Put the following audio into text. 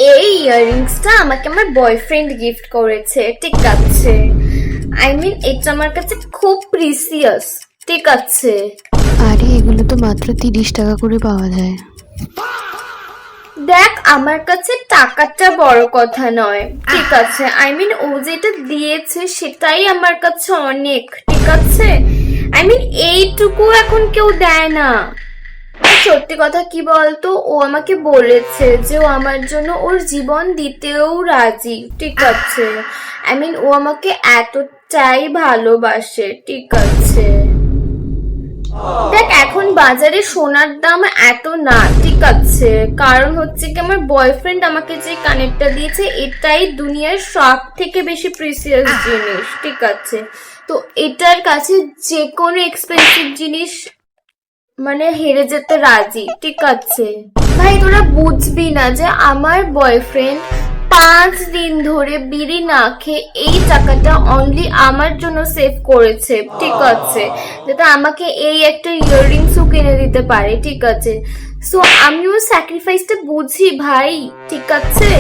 এই ইয়াররিংসটা আমাকে আমার বয়ফ্রেন্ড গিফট করেছে, ঠিক আছে। এটা আমার কাছে খুব প্রিসিয়াস, ঠিক আছে। আরে এগুলো তো মাত্র 30 টাকা করে পাওয়া যায়। দেখ, আমার কাছে টাকাটা বড় কথা নয়, ঠিক আছে। ও যেটা দিয়েছে সেটাই আমার কাছে অনেক, ঠিক আছে। এইটুকু এখন কেউ দেয় না। সত্যি কথা কি বলতো, ও আমাকে বলেছে যে ও আমার জন্য ওর জীবন দিতেও রাজি, ঠিক আছে। ও আমাকে এতটাই ভালোবাসে, ঠিক আছে। দেখ, এখন বাজারে সোনার দাম এত না, ঠিক আছে। কারণ হচ্ছে কি, আমার বয়ফ্রেন্ড আমাকে যে কানেরটা দিয়েছে এটাই দুনিয়ার সব থেকে বেশি প্রিসিয়াস জিনিস, ঠিক আছে। তো এটার কাছে যে কোনো এক্সপেন্সিভ জিনিস হেরে যেতে রাজি, ঠিক আছে। ভাই, তোরা বুঝবি না যে আমার বয়ফ্রেন্ড 5 দিন ধরে বিড়ি না খেয়ে এই টাকাটা অনলি আমার জন্য সেভ করেছে, ঠিক আছে, যাতে আমাকে এই একটা ইয়াররিংসও কিনে দিতে পারে, ঠিক আছে। সো আমিও স্যাক্রিফাইসটা বুঝি ভাই, ঠিক আছে।